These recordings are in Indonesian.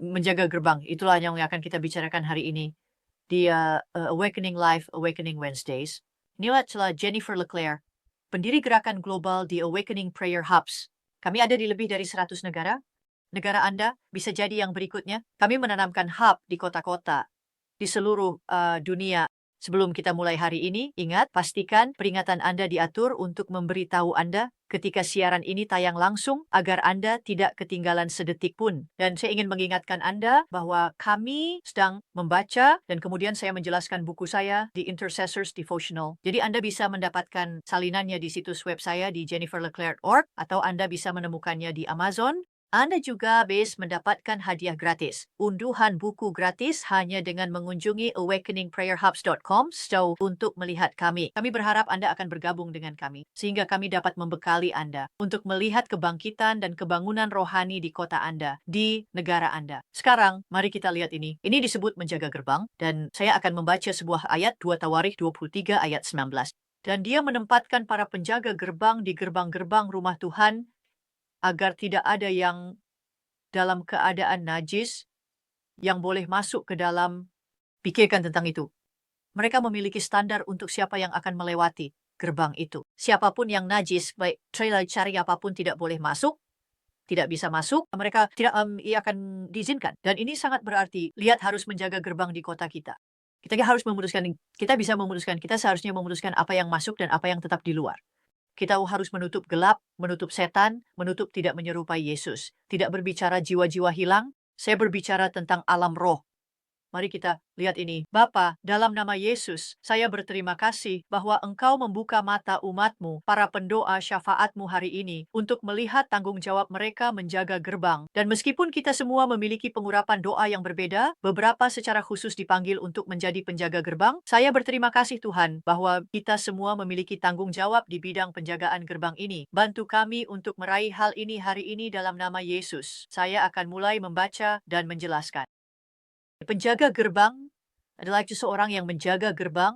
menjaga gerbang. Itulah yang akan kita bicarakan hari ini di Awakening Life, Awakening Wednesdays. Inilah celah Jennifer Leclerc, pendiri gerakan global di Awakening Prayer Hubs. Kami ada di lebih dari 100 negara. Negara Anda bisa jadi yang berikutnya. Kami menanamkan hub di kota-kota di seluruh dunia. Sebelum kita mulai hari ini, ingat, pastikan peringatan Anda diatur untuk memberitahu Anda ketika siaran ini tayang langsung agar Anda tidak ketinggalan sedetik pun. Dan saya ingin mengingatkan Anda bahwa kami sedang membaca dan kemudian saya menjelaskan buku saya di Intercessors Devotional. Jadi Anda bisa mendapatkan salinannya di situs web saya di jenniferleclerc.org atau Anda bisa menemukannya di Amazon. Anda juga bisa mendapatkan hadiah gratis. Unduhan buku gratis hanya dengan mengunjungi awakeningprayerhubs.com untuk melihat kami. Kami berharap Anda akan bergabung dengan kami, sehingga kami dapat membekali Anda untuk melihat kebangkitan dan kebangunan rohani di kota Anda, di negara Anda. Sekarang, mari kita lihat ini. Ini disebut menjaga gerbang, dan saya akan membaca sebuah ayat 2 Tawarikh 23 ayat 19. Dan dia menempatkan para penjaga gerbang di gerbang-gerbang rumah Tuhan agar tidak ada yang dalam keadaan najis yang boleh masuk ke dalam. Pikirkan tentang itu. Mereka memiliki standar untuk siapa yang akan melewati gerbang itu. Siapapun yang najis, baik trailer cari apapun tidak boleh masuk, tidak bisa masuk, mereka tidak ia akan diizinkan. Dan ini sangat berarti, lihat harus menjaga gerbang di kota kita. Kita harus memutuskan, kita bisa memutuskan, kita seharusnya memutuskan apa yang masuk dan apa yang tetap di luar. Kita harus menutup gelap, menutup setan, menutup tidak menyerupai Yesus. Tidak berbicara jiwa-jiwa hilang, saya berbicara tentang alam roh. Mari kita lihat ini. Bapa, dalam nama Yesus, saya berterima kasih bahwa Engkau membuka mata umat-Mu, para pendoa syafaat-Mu hari ini, untuk melihat tanggung jawab mereka menjaga gerbang. Dan meskipun kita semua memiliki pengurapan doa yang berbeda, beberapa secara khusus dipanggil untuk menjadi penjaga gerbang, saya berterima kasih Tuhan bahwa kita semua memiliki tanggung jawab di bidang penjagaan gerbang ini. Bantu kami untuk meraih hal ini hari ini dalam nama Yesus. Saya akan mulai membaca dan menjelaskan. Penjaga gerbang adalah seseorang yang menjaga gerbang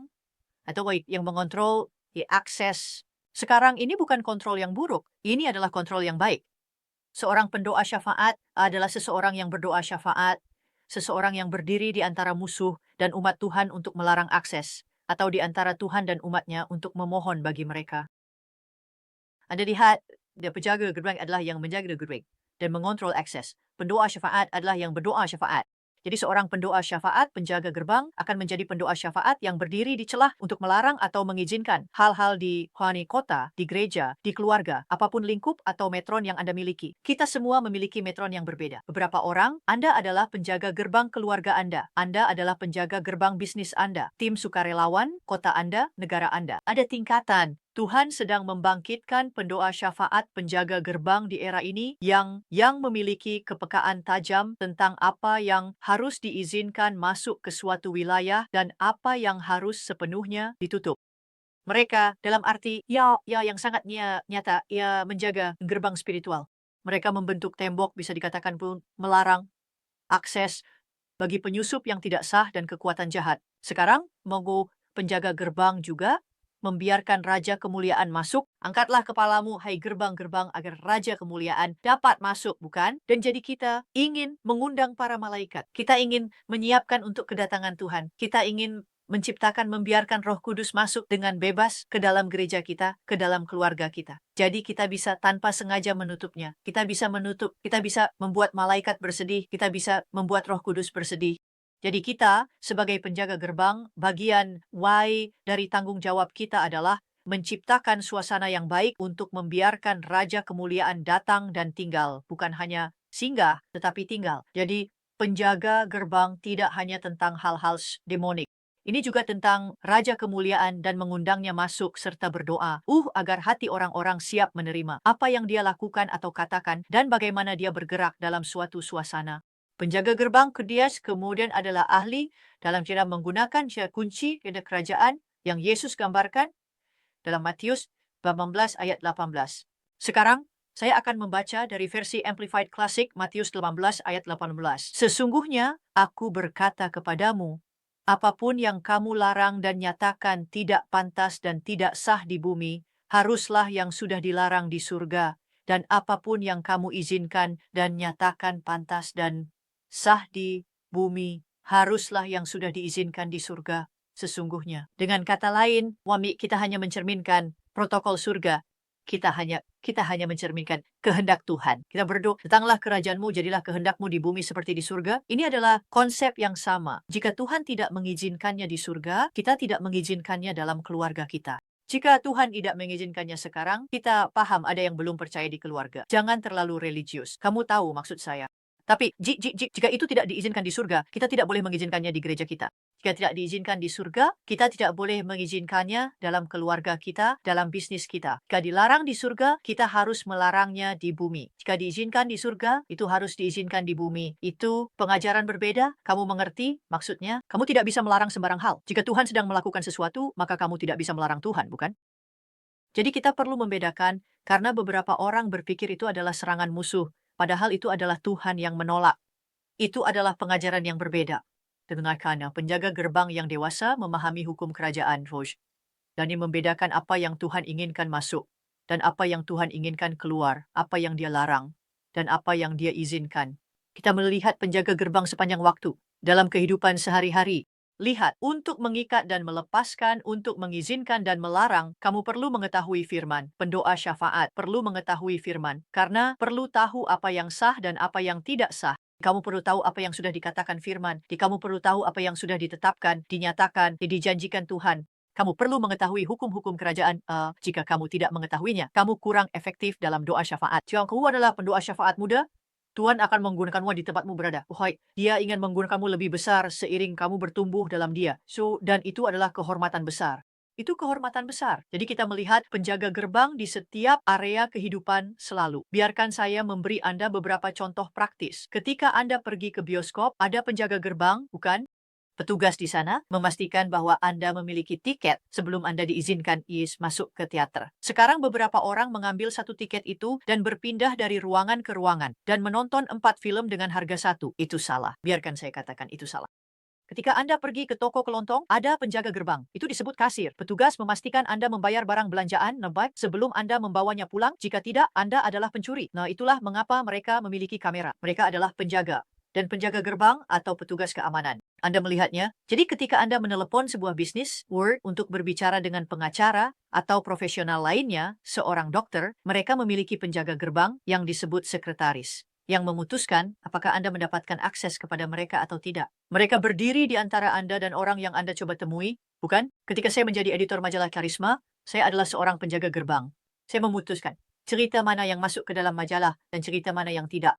atau yang mengontrol akses. Sekarang ini bukan kontrol yang buruk, ini adalah kontrol yang baik. Seorang pendoa syafaat adalah seseorang yang berdoa syafaat, seseorang yang berdiri di antara musuh dan umat Tuhan untuk melarang akses, atau di antara Tuhan dan umatnya untuk memohon bagi mereka. Anda lihat, penjaga gerbang adalah yang menjaga gerbang dan mengontrol akses. Pendoa syafaat adalah yang berdoa syafaat. Jadi seorang pendoa syafaat, penjaga gerbang, akan menjadi pendoa syafaat yang berdiri di celah untuk melarang atau mengizinkan hal-hal di kota, di gereja, di keluarga, apapun lingkup atau metron yang Anda miliki. Kita semua memiliki metron yang berbeda. Beberapa orang, Anda adalah penjaga gerbang keluarga Anda. Anda adalah penjaga gerbang bisnis Anda, tim sukarelawan, kota Anda, negara Anda. Ada tingkatan. Tuhan sedang membangkitkan pendoa syafaat penjaga gerbang di era ini yang memiliki kepekaan tajam tentang apa yang harus diizinkan masuk ke suatu wilayah dan apa yang harus sepenuhnya ditutup. Mereka dalam arti yang sangat nyata, menjaga gerbang spiritual. Mereka membentuk tembok, bisa dikatakan pun melarang akses bagi penyusup yang tidak sah dan kekuatan jahat. Sekarang, mau penjaga gerbang juga membiarkan Raja Kemuliaan masuk. Angkatlah kepalamu, hai gerbang-gerbang, agar Raja Kemuliaan dapat masuk, bukan? Dan jadi kita ingin mengundang para malaikat. Kita ingin menyiapkan untuk kedatangan Tuhan. Kita ingin menciptakan, membiarkan Roh Kudus masuk dengan bebas ke dalam gereja kita, ke dalam keluarga kita. Jadi kita bisa tanpa sengaja menutupnya. Kita bisa menutup, kita bisa membuat malaikat bersedih, kita bisa membuat Roh Kudus bersedih. Jadi kita sebagai penjaga gerbang, bagian dari tanggung jawab kita adalah menciptakan suasana yang baik untuk membiarkan Raja Kemuliaan datang dan tinggal. Bukan hanya singgah, tetapi tinggal. Jadi penjaga gerbang tidak hanya tentang hal-hal demonik. Ini juga tentang Raja Kemuliaan dan mengundangnya masuk serta berdoa. Agar hati orang-orang siap menerima apa yang dia lakukan atau katakan dan bagaimana dia bergerak dalam suatu suasana. Penjaga gerbang Kedias kemudian adalah ahli dalam cara menggunakan kunci kerajaan yang Yesus gambarkan dalam Matius 18 ayat 18. Sekarang, saya akan membaca dari versi Amplified Classic Matius 18 ayat 18. Sesungguhnya, aku berkata kepadamu, apapun yang kamu larang dan nyatakan tidak pantas dan tidak sah di bumi, haruslah yang sudah dilarang di surga, dan apapun yang kamu izinkan dan nyatakan pantas dan sah di bumi haruslah yang sudah diizinkan di surga sesungguhnya. Dengan kata lain, kita hanya mencerminkan protokol surga. Kita hanya mencerminkan kehendak Tuhan. Kita berdoa, datanglah kerajaanmu, jadilah kehendakmu di bumi seperti di surga. Ini adalah konsep yang sama. Jika Tuhan tidak mengizinkannya di surga, kita tidak mengizinkannya dalam keluarga kita. Jika Tuhan tidak mengizinkannya sekarang, kita paham ada yang belum percaya di keluarga. Jangan terlalu religius. Kamu tahu maksud saya. Tapi jika itu tidak diizinkan di surga, kita tidak boleh mengizinkannya di gereja kita. Jika tidak diizinkan di surga, kita tidak boleh mengizinkannya dalam keluarga kita, dalam bisnis kita. Jika dilarang di surga, kita harus melarangnya di bumi. Jika diizinkan di surga, itu harus diizinkan di bumi. Itu pengajaran berbeda, kamu mengerti maksudnya? Kamu tidak bisa melarang sembarang hal. Jika Tuhan sedang melakukan sesuatu, maka kamu tidak bisa melarang Tuhan, bukan? Jadi kita perlu membedakan, karena beberapa orang berpikir itu adalah serangan musuh, padahal itu adalah Tuhan yang menolak. Itu adalah pengajaran yang berbeda. Dengarkan, penjaga gerbang yang dewasa memahami hukum kerajaan, Rosh. Dan yang membedakan apa yang Tuhan inginkan masuk, dan apa yang Tuhan inginkan keluar, apa yang dia larang, dan apa yang dia izinkan. Kita melihat penjaga gerbang sepanjang waktu, dalam kehidupan sehari-hari. Lihat, untuk mengikat dan melepaskan, untuk mengizinkan dan melarang, kamu perlu mengetahui firman. Pendoa syafaat perlu mengetahui firman, karena perlu tahu apa yang sah dan apa yang tidak sah. Kamu perlu tahu apa yang sudah dikatakan firman. Kamu perlu tahu apa yang sudah ditetapkan, dinyatakan, dijanjikan Tuhan. Kamu perlu mengetahui hukum-hukum kerajaan. Jika kamu tidak mengetahuinya, kamu kurang efektif dalam doa syafaat. Jika kamu adalah pendoa syafaat muda, Tuhan akan menggunakanmu di tempatmu berada. Dia ingin menggunakanmu lebih besar seiring kamu bertumbuh dalam Dia. Dan itu adalah kehormatan besar. Itu kehormatan besar. Jadi kita melihat penjaga gerbang di setiap area kehidupan selalu. Biarkan saya memberi Anda beberapa contoh praktis. Ketika Anda pergi ke bioskop, ada penjaga gerbang, bukan? Petugas di sana memastikan bahwa Anda memiliki tiket sebelum Anda diizinkan masuk ke teater. Sekarang beberapa orang mengambil satu tiket itu dan berpindah dari ruangan ke ruangan dan menonton 4 film dengan harga satu. Itu salah. Biarkan saya katakan itu salah. Ketika Anda pergi ke toko kelontong, ada penjaga gerbang. Itu disebut kasir. Petugas memastikan Anda membayar barang belanjaan sebelum Anda membawanya pulang. Jika tidak, Anda adalah pencuri. Nah, itulah mengapa mereka memiliki kamera. Mereka adalah penjaga. Dan penjaga gerbang atau petugas keamanan. Anda melihatnya. Jadi ketika Anda menelepon sebuah bisnis, untuk berbicara dengan pengacara atau profesional lainnya, seorang dokter, mereka memiliki penjaga gerbang yang disebut sekretaris, yang memutuskan apakah Anda mendapatkan akses kepada mereka atau tidak. Mereka berdiri di antara Anda dan orang yang Anda coba temui, bukan? Ketika saya menjadi editor majalah Karisma, saya adalah seorang penjaga gerbang. Saya memutuskan cerita mana yang masuk ke dalam majalah dan cerita mana yang tidak.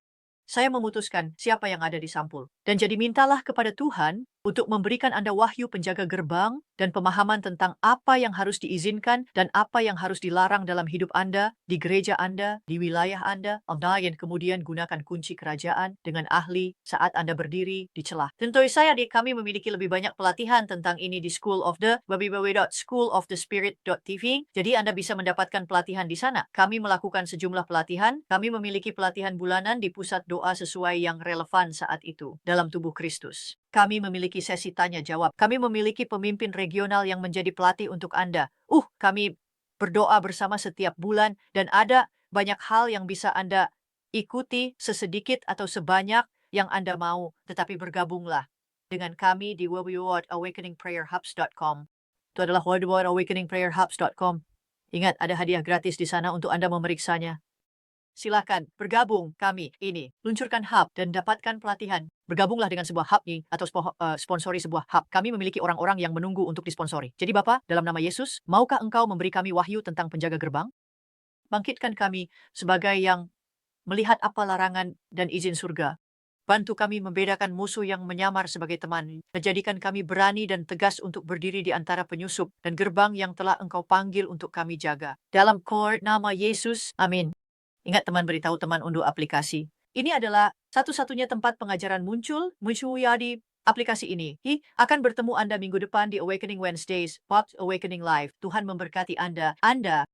Saya memutuskan siapa yang ada di sampul. Dan jadi mintalah kepada Tuhan untuk memberikan Anda wahyu penjaga gerbang dan pemahaman tentang apa yang harus diizinkan dan apa yang harus dilarang dalam hidup Anda, di gereja Anda, di wilayah Anda. Dan kemudian gunakan kunci kerajaan dengan ahli saat Anda berdiri di celah. Tentu saya kami memiliki lebih banyak pelatihan tentang ini di School of the www.schoolofthespirit.tv. Jadi Anda bisa mendapatkan pelatihan di sana. Kami melakukan sejumlah pelatihan. Kami memiliki pelatihan bulanan di pusat doa sesuai yang relevan saat itu dalam tubuh Kristus. Kami memiliki sesi tanya jawab. Kami memiliki pemimpin regional yang menjadi pelatih untuk Anda. Kami berdoa bersama setiap bulan dan ada banyak hal yang bisa Anda ikuti sesedikit atau sebanyak yang Anda mau, tetapi bergabunglah dengan kami di www.awakeningprayerhubs.com. Itu adalah www.awakeningprayerhubs.com. Ingat, ada hadiah gratis di sana untuk Anda memeriksanya. Silakan bergabung kami ini. Luncurkan hub dan dapatkan pelatihan. Bergabunglah dengan sebuah hub ini atau sponsori sebuah hub. Kami memiliki orang-orang yang menunggu untuk disponsori. Jadi Bapak, dalam nama Yesus, maukah Engkau memberi kami wahyu tentang penjaga gerbang? Bangkitkan kami sebagai yang melihat apa larangan dan izin surga. Bantu kami membedakan musuh yang menyamar sebagai teman. Menjadikan kami berani dan tegas untuk berdiri di antara penyusup dan gerbang yang telah Engkau panggil untuk kami jaga. Dalam nama Yesus, amin. Ingat teman, beritahu teman unduh aplikasi. Ini adalah satu-satunya tempat pengajaran muncul di aplikasi ini. Akan bertemu Anda minggu depan di Awakening Wednesdays, Pops Awakening Live. Tuhan memberkati Anda. Anda